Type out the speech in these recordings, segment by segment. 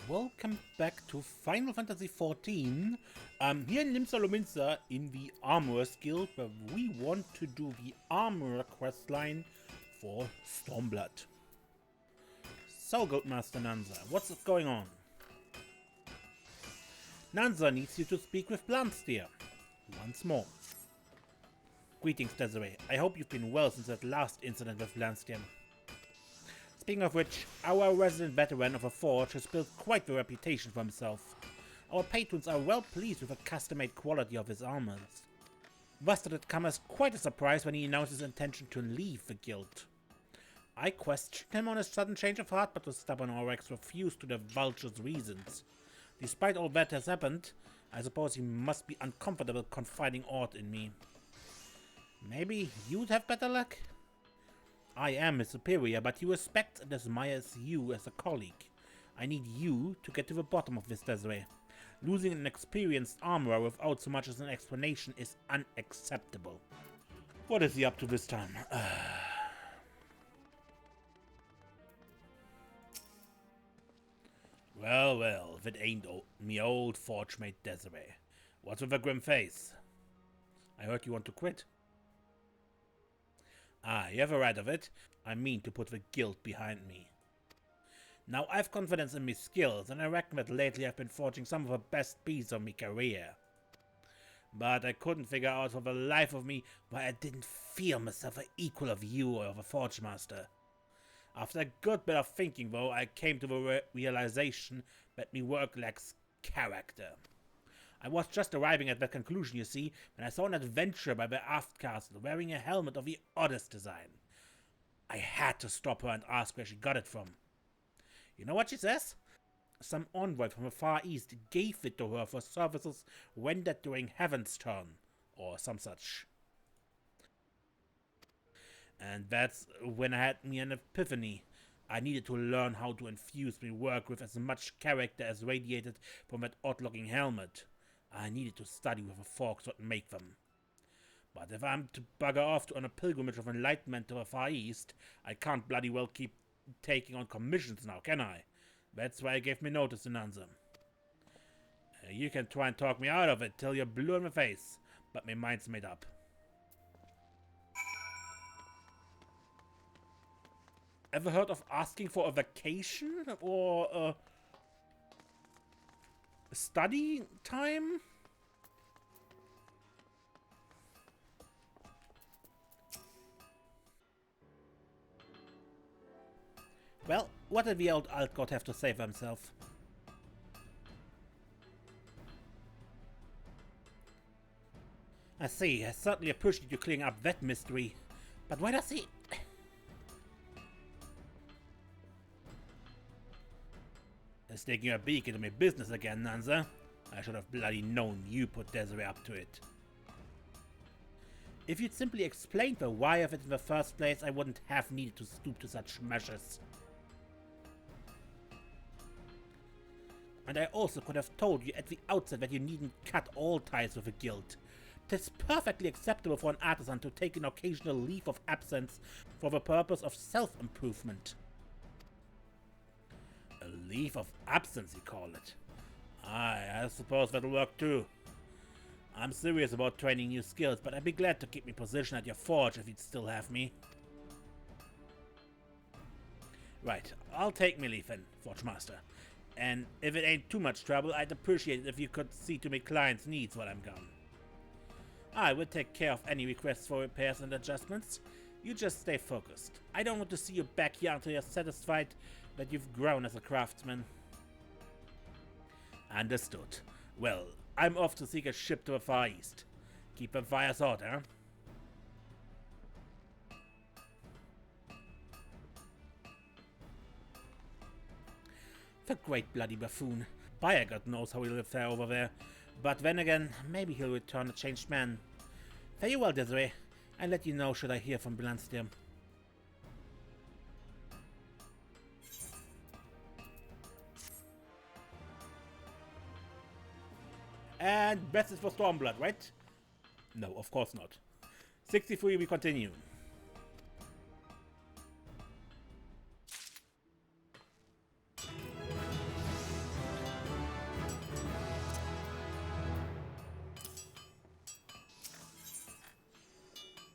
welcome back to Final Fantasy XIV. Here in Limsa Lominsa in the Armorers Guild, where we want to do the Armorer questline for Stormblood. So, Goatmaster Nanza, what's going on? Nanza needs you to speak with Blanstyr. Once more. Greetings, Desiree. I hope you've been well since that last incident with Blanstyr. Speaking of which, our resident veteran of a forge has built quite the reputation for himself. Our patrons are well pleased with the custom-made quality of his armors. Thus did it come as quite a surprise when he announced his intention to leave the guild. I questioned him on his sudden change of heart, but the stubborn Aurex refused to divulge his reasons. Despite all that has happened, I suppose he must be uncomfortable confiding aught in me. Maybe you'd have better luck? I am his superior, but he respects and admires you as a colleague. I need you to get to the bottom of this, Desiree. Losing an experienced armorer without so much as an explanation is unacceptable. What is he up to this time? Well, if it ain't me old forge mate Desiree. What's with a grim face? I heard you want to quit. Ah, you have a right of it. I mean to put the guild behind me. Now I've confidence in my skills, and I reckon that lately I've been forging some of the best pieces of my career. But I couldn't figure out for the life of me why I didn't feel myself an equal of you or of a forge master. After a good bit of thinking though, I came to the realization that me work lacks character. I was just arriving at that conclusion, you see, when I saw an adventurer by the aft castle wearing a helmet of the oddest design. I had to stop her and ask where she got it from. You know what she says? Some envoy from the Far East gave it to her for services rendered during Heaven's Turn, or some such. And that's when I had me an epiphany. I needed to learn how to infuse my work with as much character as radiated from that odd-looking helmet. I needed to study with the folks what make them. But if I'm to bugger off on a pilgrimage of enlightenment to the Far East, I can't bloody well keep taking on commissions now, can I? That's why I gave me notice in answer. You can try and talk me out of it till you're blue in the face, but my mind's made up. Ever heard of asking for a vacation or study time? Well, what did the old Altgod have to say for himself? I see, I certainly appreciate you clearing up that mystery. But why does he... He's taking a beak into my business again, Nanza. I should have bloody known you put Desiree up to it. If you'd simply explained the why of it in the first place, I wouldn't have needed to stoop to such measures. And I also could have told you at the outset that you needn't cut all ties with the guild. It's perfectly acceptable for an artisan to take an occasional leave of absence for the purpose of self-improvement. A leave of absence, you call it? Aye, I suppose that'll work too. I'm serious about training new skills, but I'd be glad to keep my position at your forge if you'd still have me. Right, I'll take me leave then, Forge Master. And if it ain't too much trouble, I'd appreciate it if you could see to my client's needs while I'm gone. I will take care of any requests for repairs and adjustments. You just stay focused. I don't want to see you back here until you're satisfied that you've grown as a craftsman. Understood. Well, I'm off to seek a ship to the Far East. Keep the fires hot, huh? The great bloody buffoon. By God knows how he'll fare over there. But then again, maybe he'll return a changed man. Fare you well, Desiree. I'll let you know should I hear from Blanstyr. And best is for Stormblood, right? No, of course not. 63, we continue.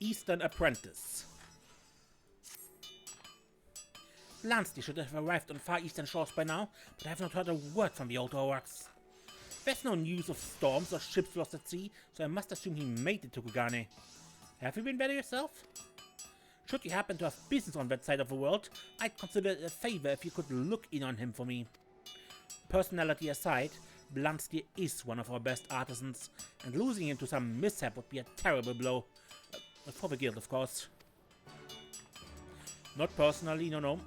Eastern Apprentice. Blanstyr should have arrived on far eastern shores by now, but I have not heard a word from the old orcs. There's no news of storms or ships lost at sea, so I must assume he made it to Kugane. Have you been there yourself? Should you happen to have business on that side of the world, I'd consider it a favor if you could look in on him for me. Personality aside, Blanstyr is one of our best artisans, and losing him to some mishap would be a terrible blow. For the guild, of course. Not personally, no.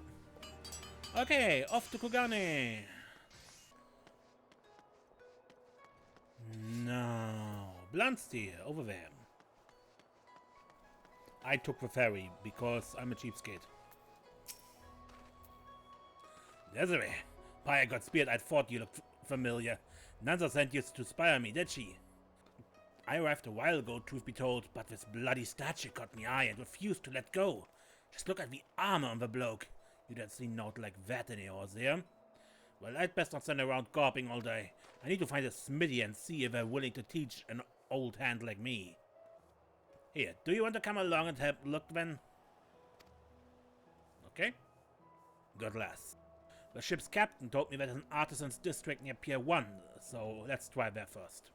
Okay, off to Kugane. No, Blanstyr, over there. I took the ferry because I'm a cheapskate. Desiree, why I got speared, I thought you looked familiar. Nanza sent you to spy on me, did she? I arrived a while ago, truth be told, but this bloody statue caught my eye and refused to let go. Just look at the armor on the bloke. You don't see naught like that in yours here. Well, I'd best not stand around gawping all day. I need to find a smithy and see if they're willing to teach an old hand like me. Here, do you want to come along and have a look then? Okay. Good lass. The ship's captain told me there's an artisan's district near Pier 1, so let's try there first.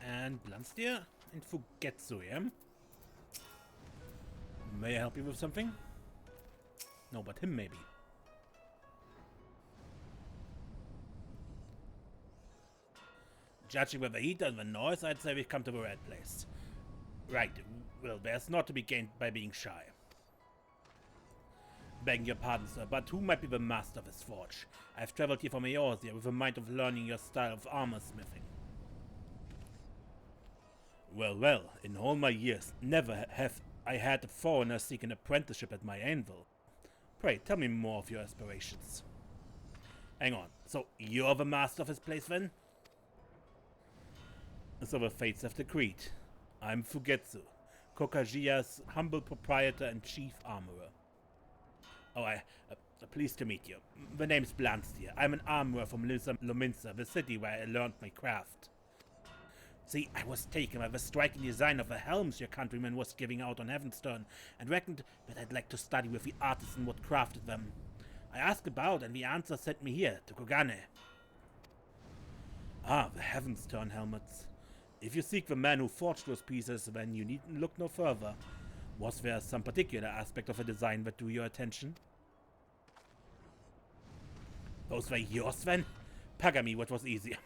And Blanstyr and Fugetsu, yeah? May I help you with something? No, but him maybe. Judging by the heat and the noise, I'd say we've come to the right place. Right, well, there's not to be gained by being shy. Begging your pardon, sir, but who might be the master of this forge? I've traveled here from Eorzea with a mind of learning your style of armor smithing. Well, in all my years, never have I had a foreigner seek an apprenticeship at my anvil. Pray, tell me more of your aspirations. Hang on, so you're the master of this place then? So the fates have decreed. I'm Fugetsu, Kokajia's humble proprietor and chief armorer. Oh, pleased to meet you. The name's Blanstyr. I'm an armorer from Lominsa, the city where I learned my craft. See, I was taken by the striking design of the helms your countryman was giving out on Heavenstone, and reckoned that I'd like to study with the artisan what crafted them. I asked about, and the answer sent me here, to Kugane. Ah, the Heavenstone helmets. If you seek the man who forged those pieces, then you needn't look no further. Was there some particular aspect of the design that drew your attention? Those were yours, then? Pagger me what was easier.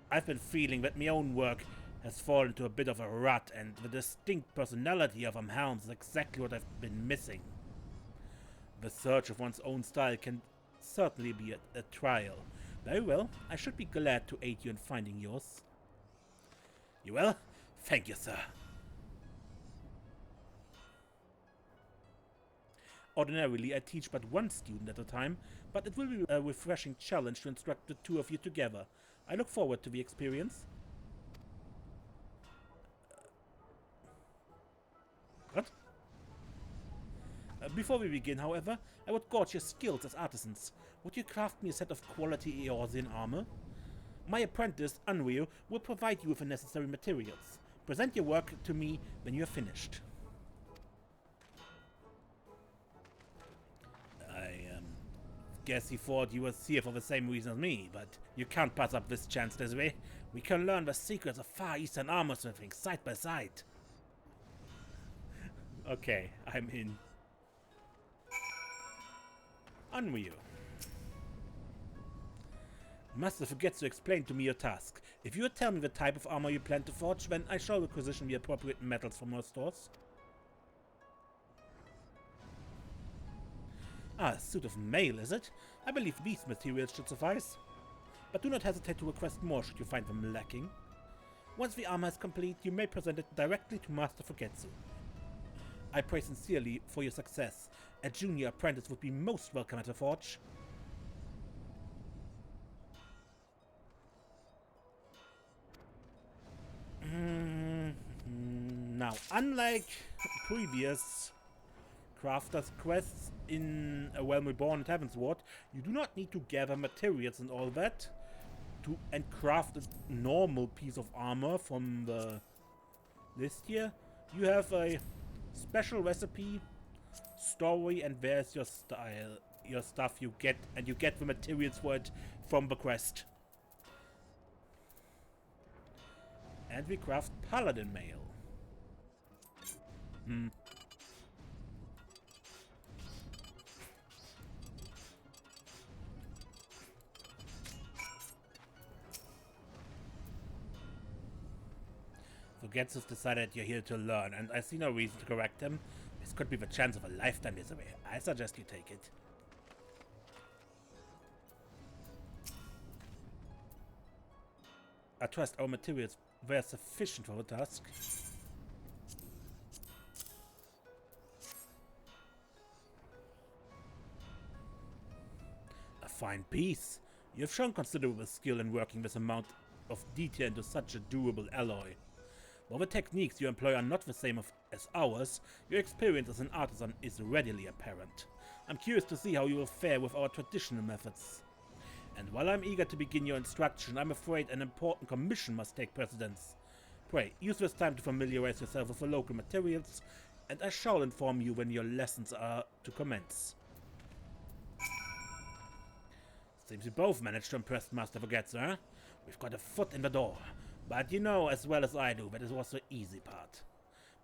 I've been feeling that my own work has fallen into a bit of a rut, and the distinct personality of helms is exactly what I've been missing. The search of one's own style can certainly be a trial. Very well, I should be glad to aid you in finding yours. You will? Thank you, sir. Ordinarily, I teach but one student at a time, but it will be a refreshing challenge to instruct the two of you together. I look forward to the experience. What? Before we begin, however, I would gauge your skills as artisans. Would you craft me a set of quality Eorzean armor? My apprentice, Unryu, will provide you with the necessary materials. Present your work to me when you are finished. Guess he thought you was here for the same reason as me, but you can't pass up this chance, Desiree. We can learn the secrets of Far Eastern armor smithing side by side. Okay, I'm in. Unryu. Master forgets to explain to me your task. If you would tell me the type of armor you plan to forge, then I shall requisition the appropriate metals from our stores. Ah, a suit of mail, is it? I believe these materials should suffice. But do not hesitate to request more should you find them lacking. Once the armor is complete, you may present it directly to Master Fugetsu. I pray sincerely for your success. A junior apprentice would be most welcome at the forge. Now, unlike previous crafters' quests, in A Realm Reborn and Heavensward, you do not need to gather materials and all that and craft a normal piece of armor from the list here. You have a special recipe, story, and there's your style, your stuff you get, and you get the materials for it from the quest. And we craft Paladin Mail. So Getz has decided you're here to learn, and I see no reason to correct him. This could be the chance of a lifetime this way. I suggest you take it. I trust our materials were sufficient for the task. A fine piece. You have shown considerable skill in working this amount of detail into such a durable alloy. While the techniques you employ are not the same as ours, your experience as an artisan is readily apparent. I'm curious to see how you will fare with our traditional methods. And while I'm eager to begin your instruction, I'm afraid an important commission must take precedence. Pray, use this time to familiarize yourself with the local materials, and I shall inform you when your lessons are to commence. Seems you both managed to impress Master Forgetzer, huh? We've got a foot in the door. But you know as well as I do that it was the easy part.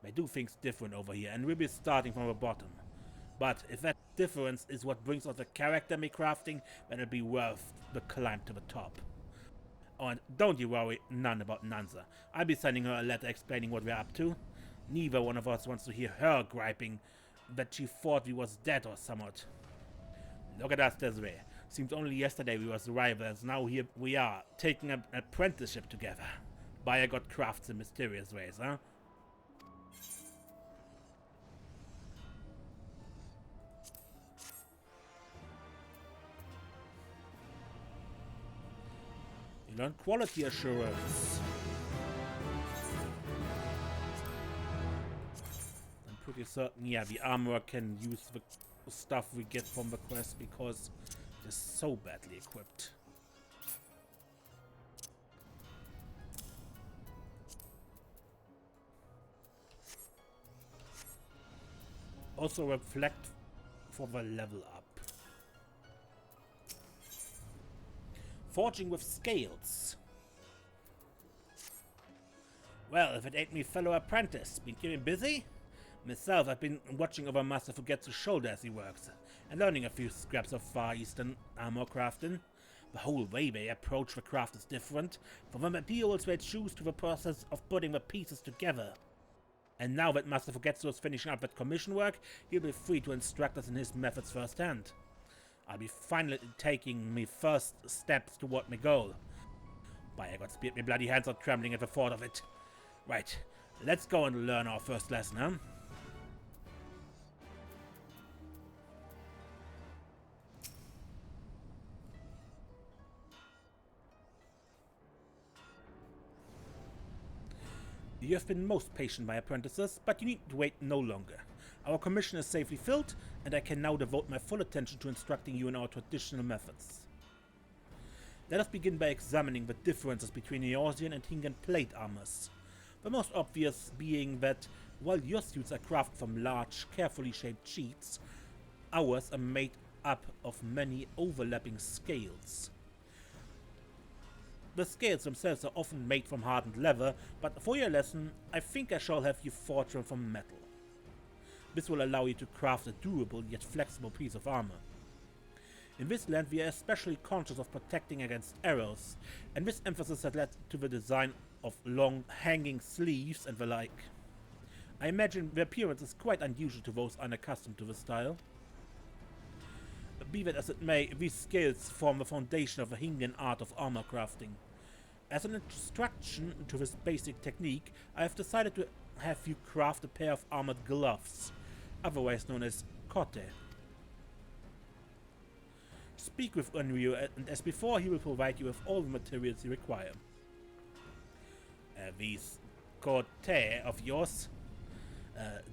They do things different over here, and we'll be starting from the bottom. But if that difference is what brings out the character me crafting, then it'll be worth the climb to the top. Oh, and don't you worry none about Nanza. I'll be sending her a letter explaining what we're up to. Neither one of us wants to hear her griping that she thought we was dead or somewhat. Look at us this way. Seems only yesterday we was rivals, now here we are, taking an apprenticeship together. Buyer got crafts in mysterious ways, huh? You learn quality assurance. I'm pretty certain, yeah, the armor can use the stuff we get from the quest because it is so badly equipped. Also reflect for the level up. Forging with scales. Well, if it ain't me fellow apprentice, been keeping busy? Myself, I've been watching over Master Forget's shoulder as he works, and learning a few scraps of Far Eastern armor crafting. The whole way they approach the craft is different, from the materials they choose to the process of putting the pieces together. And now that Master Forgetsu is finishing up that commission work, he'll be free to instruct us in his methods firsthand. I'll be finally taking me first steps toward my goal. By I got speared, my bloody hands are trembling at the thought of it. Right, let's go and learn our first lesson, huh? You have been most patient, my apprentices, but you need to wait no longer. Our commission is safely filled, and I can now devote my full attention to instructing you in our traditional methods. Let us begin by examining the differences between Eorzean and Hingan plate armors. The most obvious being that, while your suits are crafted from large, carefully shaped sheets, ours are made up of many overlapping scales. The scales themselves are often made from hardened leather, but for your lesson, I think I shall have you forge them from metal. This will allow you to craft a durable yet flexible piece of armor. In this land, we are especially conscious of protecting against arrows, and this emphasis has led to the design of long, hanging sleeves and the like. I imagine the appearance is quite unusual to those unaccustomed to the style. Be that as it may, these scales form the foundation of the Hingan art of armor crafting. As an introduction to this basic technique, I have decided to have you craft a pair of armored gloves, otherwise known as kote. Speak with Unryu, and as before, he will provide you with all the materials you require. These kote of yours,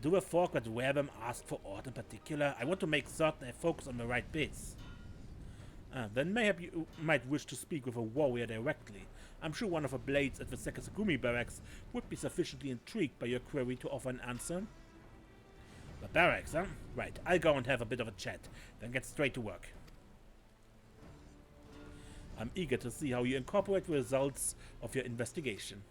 Do a folk that wear them ask for aught in particular? I want to make certain I focus on the right bits. Then maybe you might wish to speak with a warrior directly. I'm sure one of the blades at the Sekisagumi barracks would be sufficiently intrigued by your query to offer an answer. The barracks, huh? Right, I'll go and have a bit of a chat, then get straight to work. I'm eager to see how you incorporate the results of your investigation.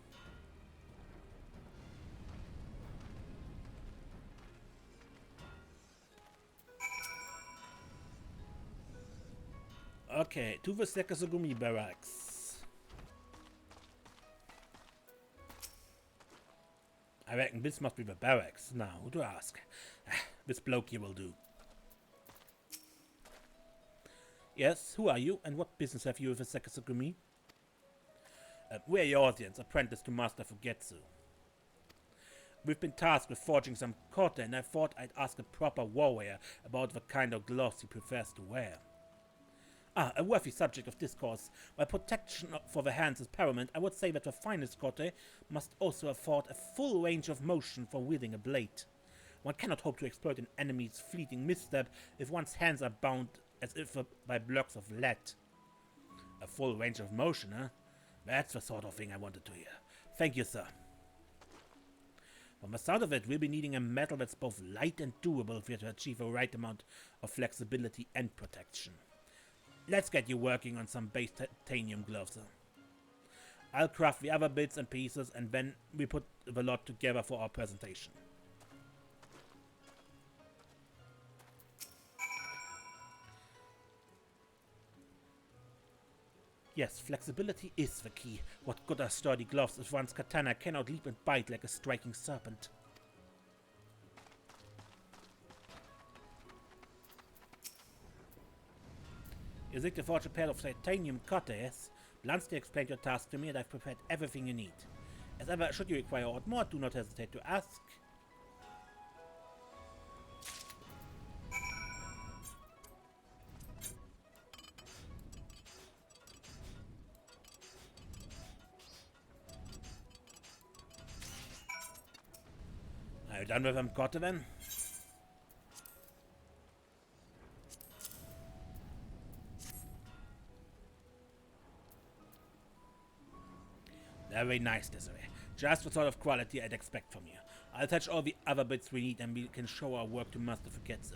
Okay, to the Sekisagumi barracks. I reckon this must be the barracks. Now, who to ask? This bloke here will do. Yes, who are you, and what business have you with the Sekisagumi? We're your audience, apprentice to Master Fugetsu. We've been tasked with forging some kote, and I thought I'd ask a proper warrior about the kind of gloves he prefers to wear. A worthy subject of discourse. While protection for the hands is paramount, I would say that the finest kote must also afford a full range of motion for wielding a blade. One cannot hope to exploit an enemy's fleeting misstep if one's hands are bound as if by blocks of lead. A full range of motion, huh? That's the sort of thing I wanted to hear. Thank you, sir. From the sound of it, we'll be needing a metal that's both light and durable for you to achieve the right amount of flexibility and protection. Let's get you working on some base titanium gloves. I'll craft the other bits and pieces, and then we put the lot together for our presentation. Yes, flexibility is the key. What good are sturdy gloves if one's katana cannot leap and bite like a striking serpent? You seek to forge a pair of titanium kotes. Blanstyr explained your task to me, and I've prepared everything you need. As ever, should you require aught more, do not hesitate to ask. Are you done with them, kote then? Very nice, Desiree. Just the sort of quality I'd expect from you. I'll attach all the other bits we need and we can show our work to Master Fugetsu.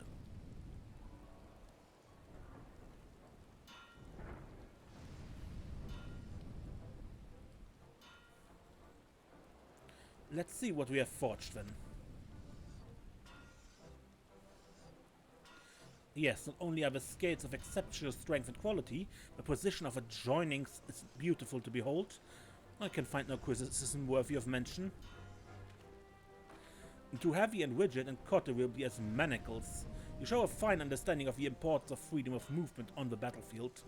Let's see what we have forged then. Yes, not only are the scales of exceptional strength and quality, the position of the joinings is beautiful to behold. I can find no criticism worthy of mention. Too heavy and rigid, and kote will be as manacles. You show a fine understanding of the importance of freedom of movement on the battlefield.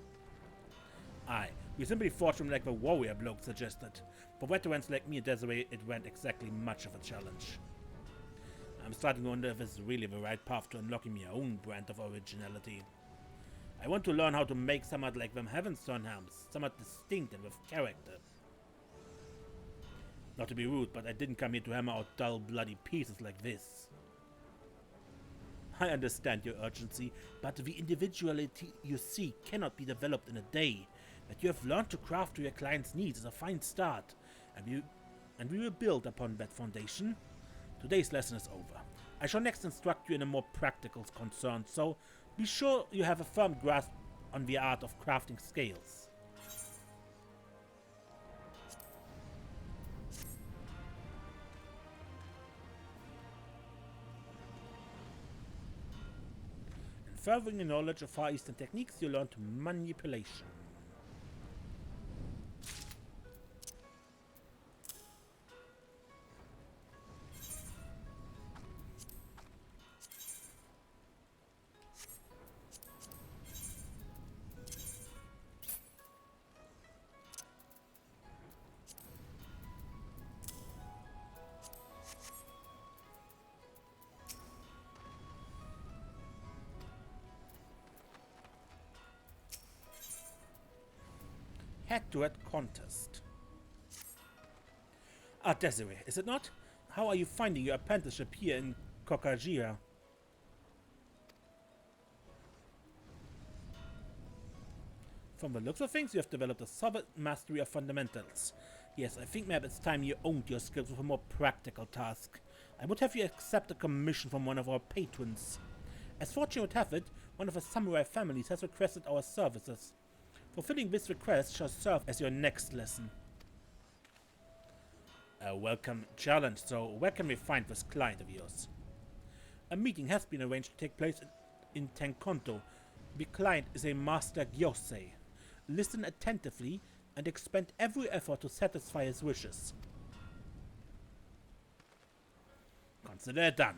Aye, we simply forged them like the warrior bloke suggested. For veterans like me and Desiree, it went exactly much of a challenge. I'm starting to wonder if this is really the right path to unlocking my own brand of originality. I want to learn how to make somewhat like them Heavenstone helms, somewhat distinct and with character. Not to be rude, but I didn't come here to hammer out dull, bloody pieces like this. I understand your urgency, but the individuality you seek cannot be developed in a day. That you have learned to craft to your client's needs is a fine start, and we will build upon that foundation. Today's lesson is over. I shall next instruct you in a more practical concern, so be sure you have a firm grasp on the art of crafting scales. Furthering your knowledge of Far Eastern techniques, you learn to manipulation. Head-to-head contest. Ah, Desiree, is it not? How are you finding your apprenticeship here in Kokajira? From the looks of things, you have developed a solid mastery of fundamentals. Yes, I think maybe it's time you owned your skills with a more practical task. I would have you accept a commission from one of our patrons. As fortune would have it, one of the samurai families has requested our services. Fulfilling this request shall serve as your next lesson. A welcome challenge, so where can we find this client of yours? A meeting has been arranged to take place in Tenkonto. The client is a Master Gyosei. Listen attentively and expend every effort to satisfy his wishes. Consider it done.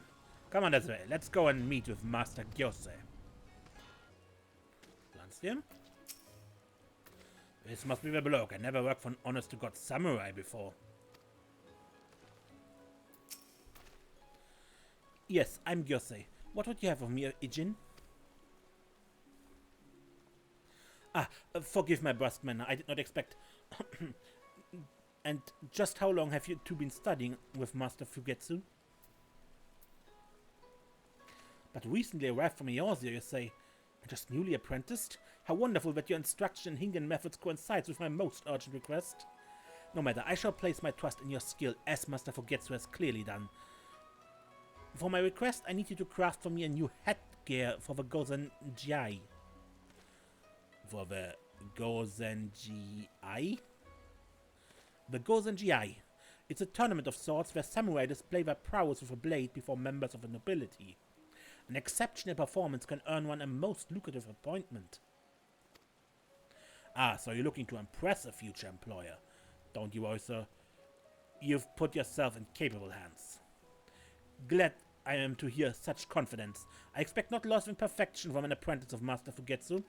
Come on this way, let's go and meet with Master Gyosei. Blanstyr? This must be the bloke. I never worked for an honest-to-God samurai before. Yes, I'm Gyosei. What would you have of me, Ijin? Forgive my brusque manner. I did not expect... And just how long have you two been studying with Master Fugetsu? But recently arrived from Eorzea, you say. And just newly apprenticed? How wonderful that your instruction in Hingen methods coincides with my most urgent request. No matter, I shall place my trust in your skill, as Master Fugetsu has clearly done. For my request, I need you to craft for me a new headgear for the Gozenjai. For the Gozenjai? The Gozenjai. It's a tournament of sorts where samurai display their prowess with a blade before members of the nobility. An exceptional performance can earn one a most lucrative appointment. Ah, so you're looking to impress a future employer. Don't you worry, sir. You've put yourself in capable hands. Glad I am to hear such confidence. I expect not loss of imperfection from an apprentice of Master Fugetsu.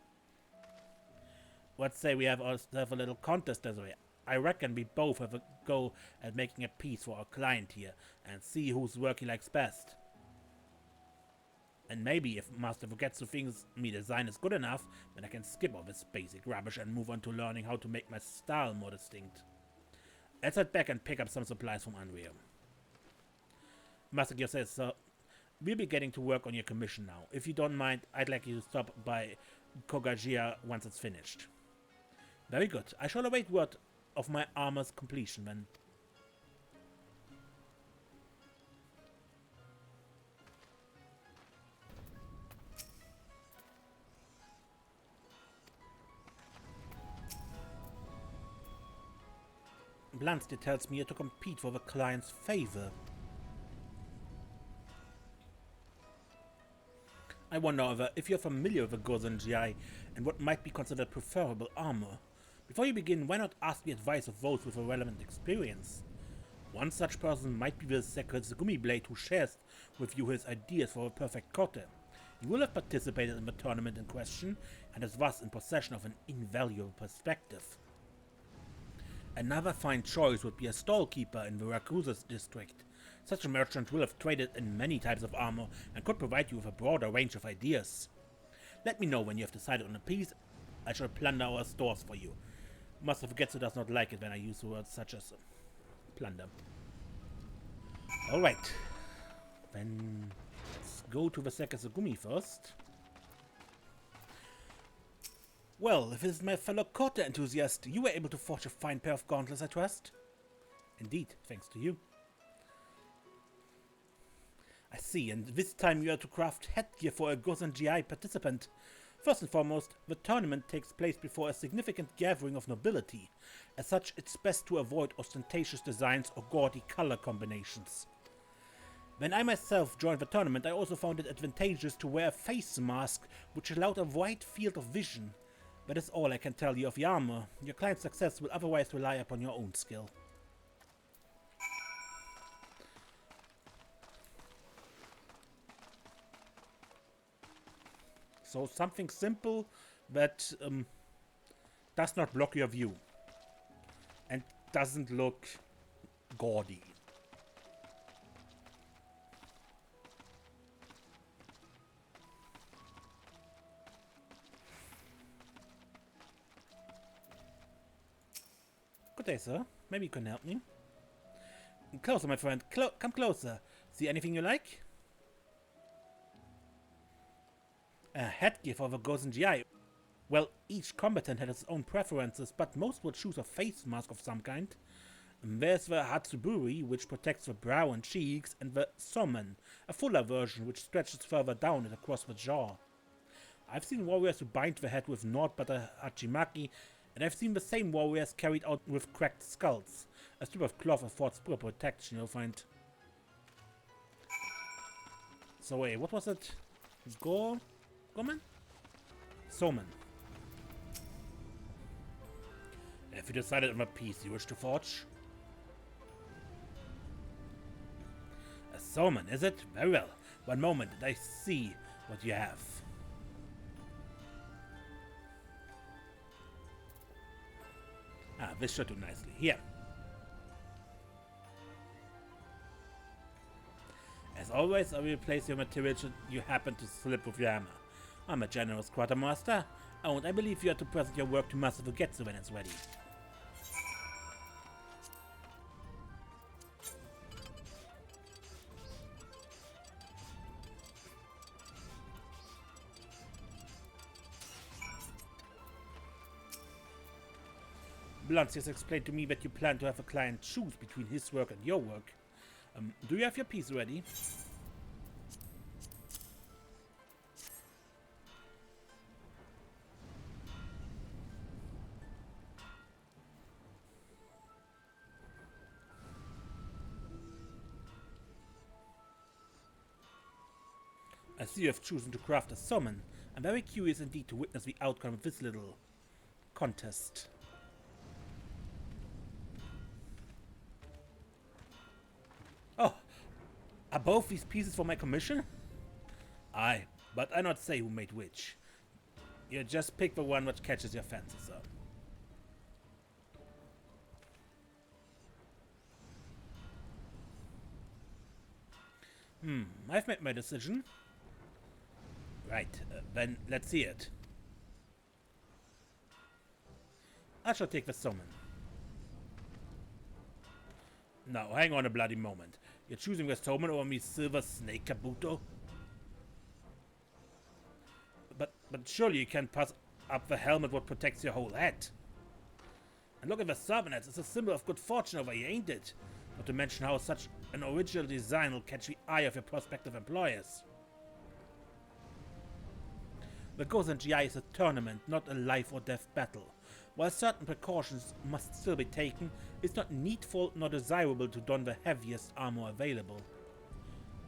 Let's say we have ourselves a little contest as well. I reckon we both have a go at making a piece for our client here and see whose work he likes best. And maybe if Master Fugetsu thinks my design is good enough, then I can skip all this basic rubbish and move on to learning how to make my style more distinct. Let's head back and pick up some supplies from Unreal. Master Gyo says, so we'll be getting to work on your commission now. If you don't mind, I'd like you to stop by Kogajia once it's finished. Very good. I shall await word of my armor's completion then. Blanstyr tells me to compete for the client's favor. I wonder, however, if you're familiar with the Gozenjai and what might be considered preferable armor. Before you begin, why not ask the advice of those with a relevant experience? One such person might be the Sekizugumi Blade who shares with you his ideas for a perfect kote. He will have participated in the tournament in question and is thus in possession of an invaluable perspective. Another fine choice would be a stallkeeper in the Rakusa's district. Such a merchant will have traded in many types of armor and could provide you with a broader range of ideas. Let me know when you have decided on a piece. I shall plunder our stores for you. Master Fugetsu does not like it when I use words such as plunder. Alright. Then let's go to the Sekizugumi first. Well, if it is my fellow Kote enthusiast, you were able to forge a fine pair of gauntlets, I trust? Indeed, thanks to you. I see, and this time you are to craft headgear for a Gozenjai participant. First and foremost, the tournament takes place before a significant gathering of nobility. As such, it's best to avoid ostentatious designs or gaudy color combinations. When I myself joined the tournament, I also found it advantageous to wear a face mask which allowed a wide field of vision. That is all I can tell you of the armor. Your client's success will otherwise rely upon your own skill. So something simple that does not block your view and doesn't look gaudy. Good day, sir. Maybe you can help me. Closer, my friend. Come closer. See anything you like? A headgear for the Gozen GI. Well, each combatant had its own preferences, but most would choose a face mask of some kind. There's the Hatsuburi, which protects the brow and cheeks, and the Somen, a fuller version which stretches further down and across the jaw. I've seen warriors who bind the head with naught but a hachimaki, and I've seen the same warriors carried out with cracked skulls. A strip of cloth affords poor protection, you'll find. So wait, what was it? Gorman? Somen. Have you decided on a piece you wish to forge? A Somen, is it? Very well. One moment, and I see what you have. Ah, this should do nicely. Here. As always, I will replace your material should you happen to slip with your hammer. I'm a generous quartermaster, and I believe you are to present your work to Master Fugetsu when it's ready. Blanstyr has explained to me that you plan to have a client choose between his work and your work. Do you have your piece ready? I see you have chosen to craft a summon. I'm very curious indeed to witness the outcome of this little contest. Oh, are both these pieces for my commission? Aye, but I not say who made which. You just pick the one which catches your fancy, sir. I've made my decision. Right, then let's see it. I shall take the summon. Now, hang on a bloody moment. You're choosing the summon over me Silver Snake Kabuto? But surely you can't pass up the helmet what protects your whole head. And look at the Servants, it's a symbol of good fortune over here, ain't it? Not to mention how such an original design will catch the eye of your prospective employers. The Gozen GI is a tournament, not a life or death battle. While certain precautions must still be taken, it's not needful nor desirable to don the heaviest armor available.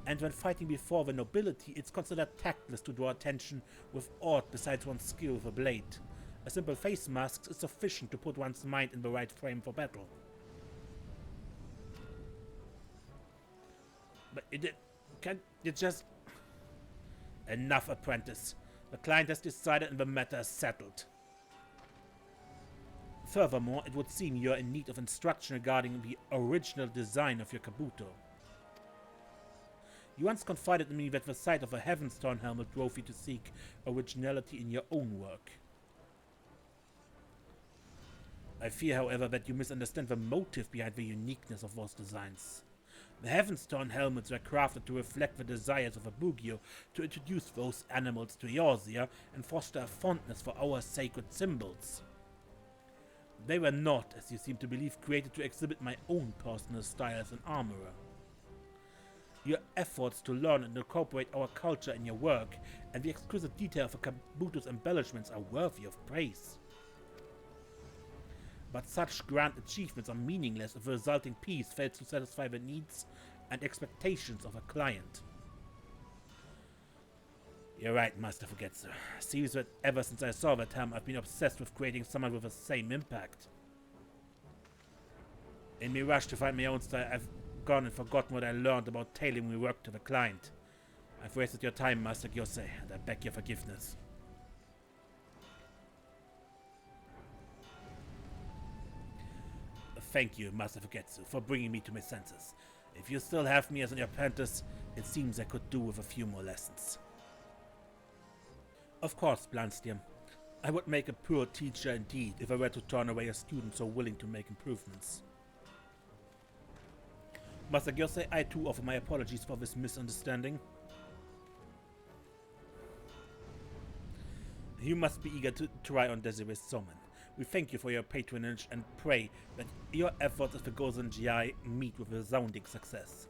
And when fighting before the nobility, it's considered tactless to draw attention with aught besides one's skill with a blade. A simple face mask is sufficient to put one's mind in the right frame for battle. But can't you just... Enough, apprentice. The client has decided and the matter is settled. Furthermore, it would seem you are in need of instruction regarding the original design of your Kabuto. You once confided in me that the sight of a Heavenstone helmet drove you to seek originality in your own work. I fear, however, that you misunderstand the motive behind the uniqueness of those designs. The Heavenstone helmets were crafted to reflect the desires of a Bugyo to introduce those animals to Eorzea and foster a fondness for our sacred symbols. They were not, as you seem to believe, created to exhibit my own personal style as an armorer. Your efforts to learn and incorporate our culture in your work and the exquisite detail of a Kabuto's embellishments are worthy of praise. But such grand achievements are meaningless if the resulting piece fails to satisfy the needs and expectations of a client. You're right, Master Fugetsu. Seems that ever since I saw that helm, I've been obsessed with creating someone with the same impact. In my rush to find my own style, I've gone and forgotten what I learned about tailoring my work to the client. I've wasted your time, Master Gyosei, and I beg your forgiveness. Thank you, Master Fugetsu, for bringing me to my senses. If you still have me as an apprentice, it seems I could do with a few more lessons. Of course, Blanstyr. I would make a poor teacher indeed if I were to turn away a student so willing to make improvements. Master Gyosei, I too offer my apologies for this misunderstanding. You must be eager to try on Desiree's summon. We thank you for your patronage and pray that your efforts at the Gozen GI meet with resounding success.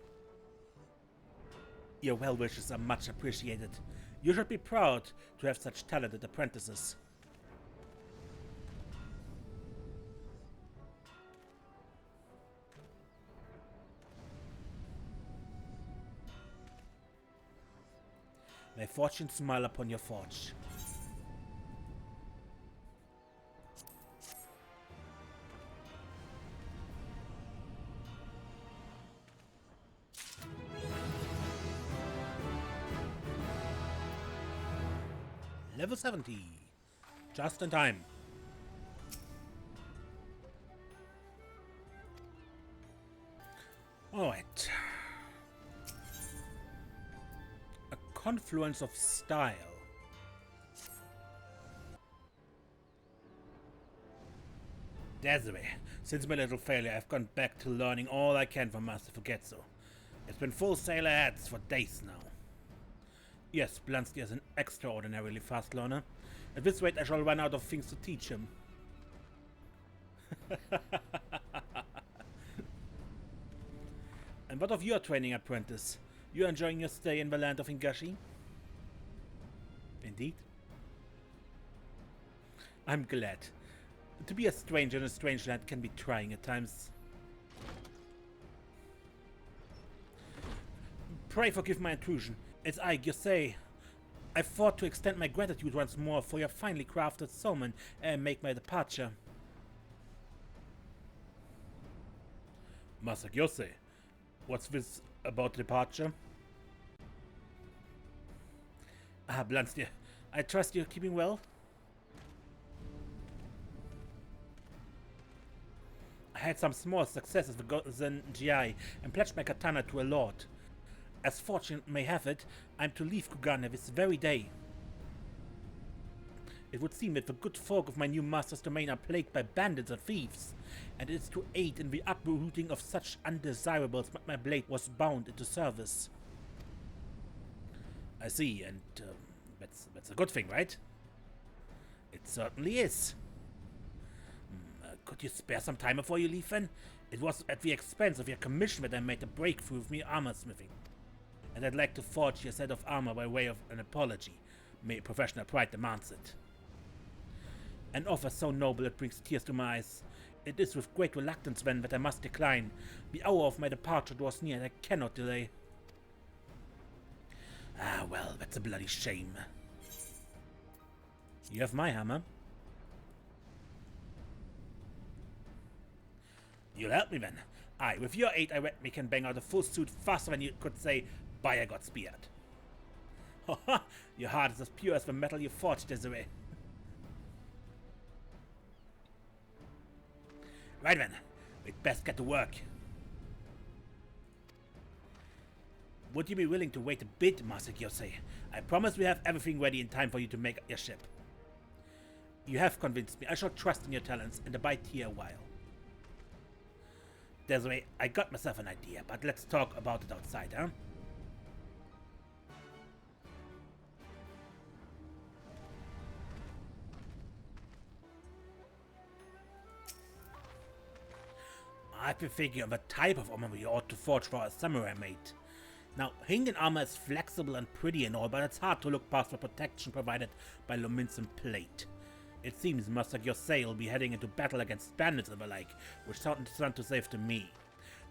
Your well wishes are much appreciated. You should be proud to have such talented apprentices. May fortune smile upon your forge. Level 70. Just in time. Alright. A confluence of style. Desiree, since my little failure, I've gone back to learning all I can from Master Fugetsu. It's been full sail ahead for days now. Yes, Blanstyr is an extraordinarily fast learner. At this rate, I shall run out of things to teach him. And what of your training, apprentice? You enjoying your stay in the land of Hingashi? Indeed. I'm glad. To be a stranger in a strange land can be trying at times. Pray forgive my intrusion. It's I, Gyosei. I thought to extend my gratitude once more for your finely crafted summon and make my departure. Master Gyosei, what's this about departure? Ah, Blanstyr, I trust you're keeping well? I had some small successes with Gozen GI and pledged my katana to a lord. As fortune may have it, I'm to leave Kugane this very day. It would seem that the good folk of my new master's domain are plagued by bandits and thieves, and it is to aid in the uprooting of such undesirables that my blade was bound into service. I see, and that's a good thing, right? It certainly is. Could you spare some time before you leave, then? It was at the expense of your commission that I made a breakthrough with me armor smithing. And I'd like to forge your set of armor by way of an apology. May professional pride demands it. An offer so noble it brings tears to my eyes. It is with great reluctance, then, that I must decline. The hour of my departure draws near and I cannot delay. Ah, well, that's a bloody shame. You have my hammer. You'll help me then. Aye, with your aid I reckon we can bang out a full suit faster than you could say, "Bye, I got speared." Ha ha! Your heart is as pure as the metal you forged, Desiree. Right then, we'd best get to work. Would you be willing to wait a bit, Master Gyosei? I promise we have everything ready in time for you to make your ship. You have convinced me. I shall trust in your talents and abide here a while. Desiree, I got myself an idea, but let's talk about it outside, huh? I've been thinking of a type of armor we ought to forge for a samurai mate. Now, Hingan armor is flexible and pretty and all, but it's hard to look past the protection provided by Luminson plate. It seems Master Gyosei will be heading into battle against bandits and the like, which sounds fun to save to me.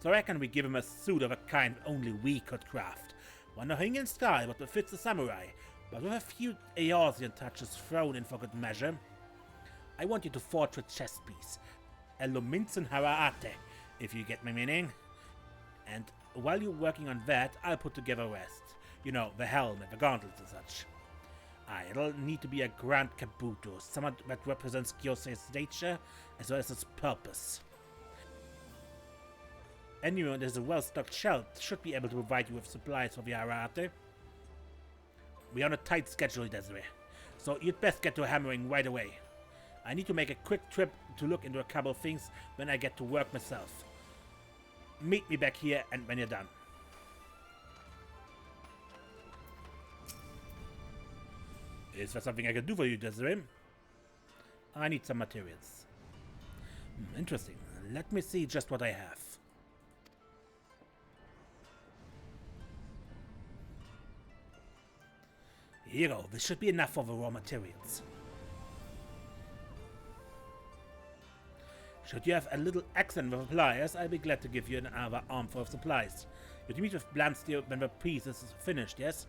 So I reckon we give him a suit of a kind only we could craft. One of Hingan style, but that fits the samurai, but with a few Eorzean touches thrown in for good measure. I want you to forge a chest piece, a Luminson Haraate, if you get my meaning. And while you're working on that, I'll put together the rest. You know, the helmet, the gauntlets and such. It'll need to be a grand kabuto, someone that represents Gyosei's nature as well as its purpose. Anyone that has a well-stocked shelf should be able to provide you with supplies for the Arate. We're on a tight schedule, Desiree, so you'd best get to hammering right away. I need to make a quick trip to look into a couple of things when I get to work myself. Meet me back here and when you're done. Is there something I can do for you, Desiree? I need some materials. Interesting. Let me see just what I have. Here you go. This should be enough for the raw materials. Should you have a little accident with pliers, I'll be glad to give you another armful of supplies. You'll meet with Blanstyr when the piece is finished, yes?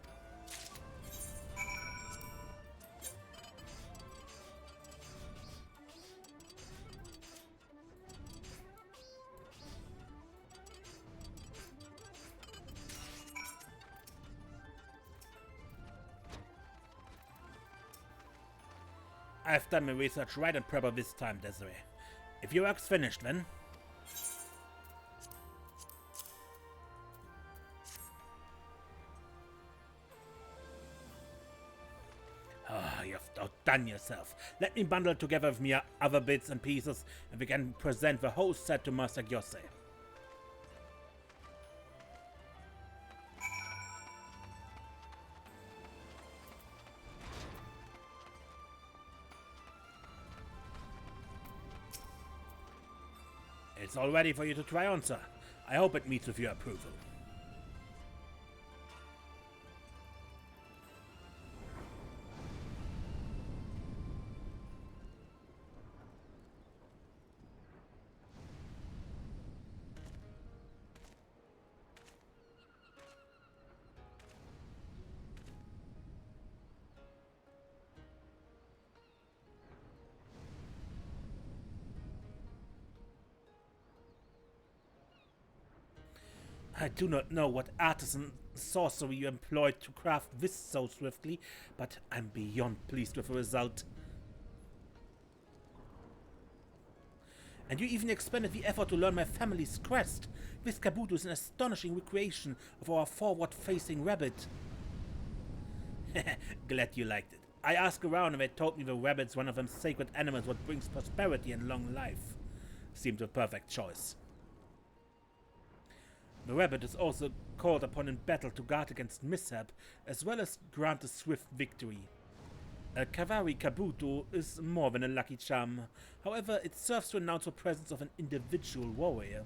I've done my research right and proper this time, Desiree. If your work's finished, then... Ah, you've outdone yourself. Let me bundle together with me other bits and pieces, and we can present the whole set to Master Gyose. It's all ready for you to try on, sir. I hope it meets with your approval. I do not know what artisan sorcery you employed to craft this so swiftly, but I'm beyond pleased with the result. And you even expended the effort to learn my family's crest. This kabuto is an astonishing recreation of our forward-facing rabbit. Glad you liked it. I asked around and they told me the rabbit's one of them sacred animals what brings prosperity and long life. Seemed a perfect choice. The rabbit is also called upon in battle to guard against mishap, as well as grant a swift victory. A Kavari Kabuto is more than a lucky charm. However, it serves to announce the presence of an individual warrior.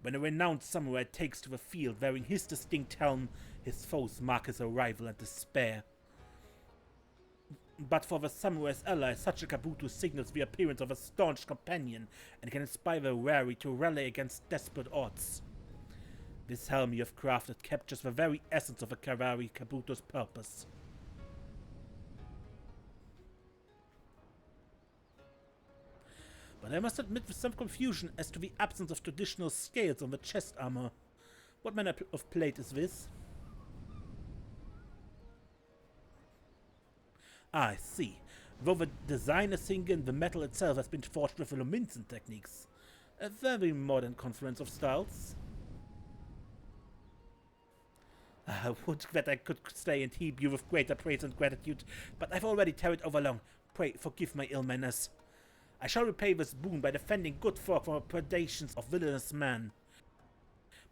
When a renowned samurai takes to the field wearing his distinct helm, his foes mark his arrival and despair. But for the samurai's ally, such a kabuto signals the appearance of a staunch companion and can inspire the wary to rally against desperate odds. This helm you have crafted captures the very essence of a Kavari kabuto's purpose. But I must admit with some confusion as to the absence of traditional scales on the chest armor. What manner of plate is this? I see. Though the design is single, the metal itself has been forged with luminescent techniques. A very modern confluence of styles. I would that I could stay and heap you with greater praise and gratitude, but I've already tarried overlong. Pray forgive my ill manners. I shall repay this boon by defending good folk from the predations of villainous man.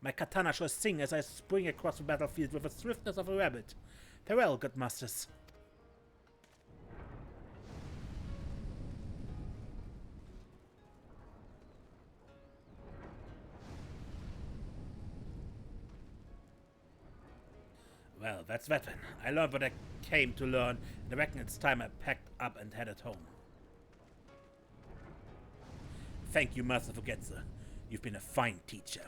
My katana shall sing as I spring across the battlefield with the swiftness of a rabbit. Farewell, good masters. Well, that's that then. I learned what I came to learn, and I reckon it's time I packed up and headed home. Thank you, Master Fugetsu. You've been a fine teacher.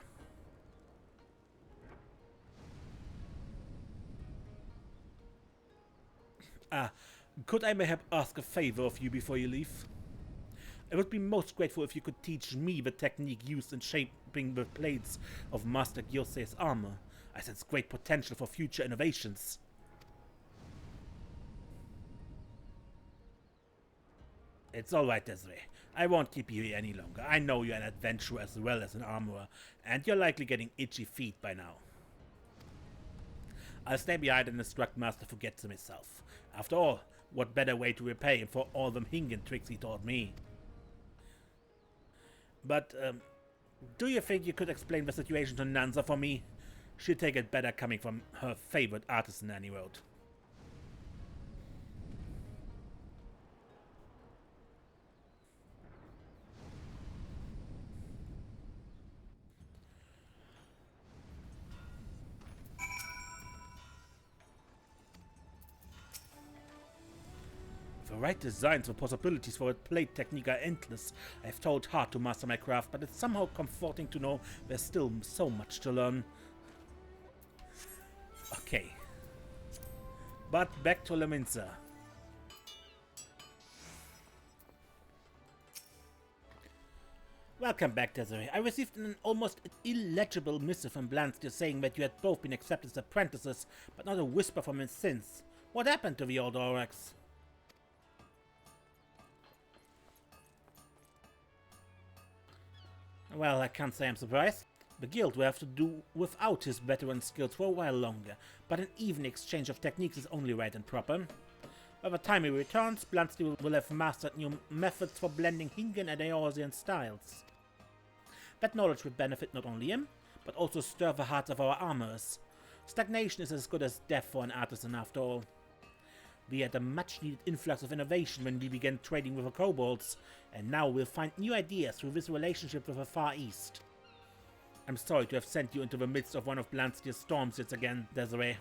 Could I mayhap ask a favor of you before you leave? I would be most grateful if you could teach me the technique used in shaping the plates of Master Gyose's armor. I sense great potential for future innovations. It's alright, Desiree. I won't keep you here any longer. I know you're an adventurer as well as an armorer, and you're likely getting itchy feet by now. I'll stay behind and instruct Master Fugetsu himself. After all, what better way to repay him for all them Hingen tricks he taught me? But, Do you think you could explain the situation to Nanza for me? She'd take it better coming from her favorite artisan any road. The right designs or possibilities for a plate technique are endless. I've told hard to master my craft, but it's somehow comforting to know there's still so much to learn. Okay. But back to Leminza. Welcome back, Desiree. I received an almost illegible missive from Blanstyr saying that you had both been accepted as apprentices, but not a whisper from his since. What happened to the old Aurochs? Well, I can't say I'm surprised. The guild will have to do without his veteran skills for a while longer, but an even exchange of techniques is only right and proper. By the time he returns, Blanstyr will have mastered new methods for blending Hingan and Eorzean styles. That knowledge will benefit not only him, but also stir the hearts of our armorers. Stagnation is as good as death for an artisan after all. We had a much-needed influx of innovation when we began trading with the kobolds, and now we'll find new ideas through this relationship with the Far East. I'm sorry to have sent you into the midst of one of Blanstyr's storms yet again, Desiree.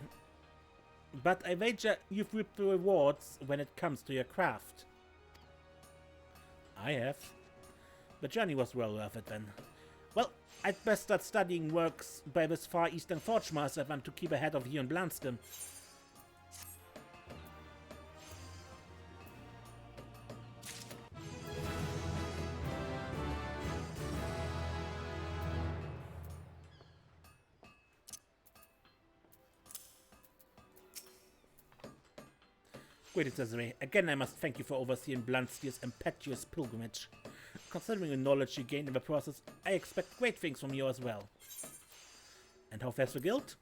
But I wager you've reaped the rewards when it comes to your craft. I have. The journey was well worth it then. Well, I'd best start studying works by this Far Eastern Forge Master if I'm to keep ahead of you in Blanstyr. Greetings, Desiree. Again, I must thank you for overseeing Blantstyr's impetuous pilgrimage. Considering the knowledge you gained in the process, I expect great things from you as well. And how fares the guild?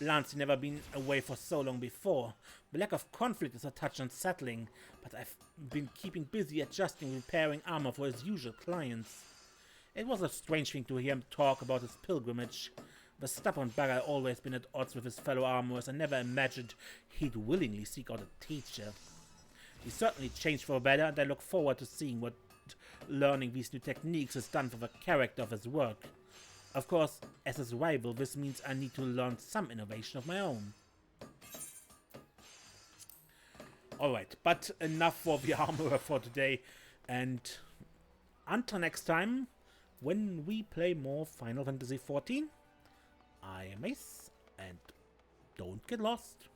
Blanstyr never been away for so long before. The lack of conflict is a touch unsettling, but I've been keeping busy adjusting and repairing armor for his usual clients. It was a strange thing to hear him talk about his pilgrimage. The stubborn bugger always been at odds with his fellow armorers and never imagined he'd willingly seek out a teacher. He certainly changed for the better, and I look forward to seeing what learning these new techniques has done for the character of his work. Of course, as his rival, this means I need to learn some innovation of my own. Alright, but enough for the armorer for today, and until next time, when we play more Final Fantasy XIV, I am Ace, and don't get lost.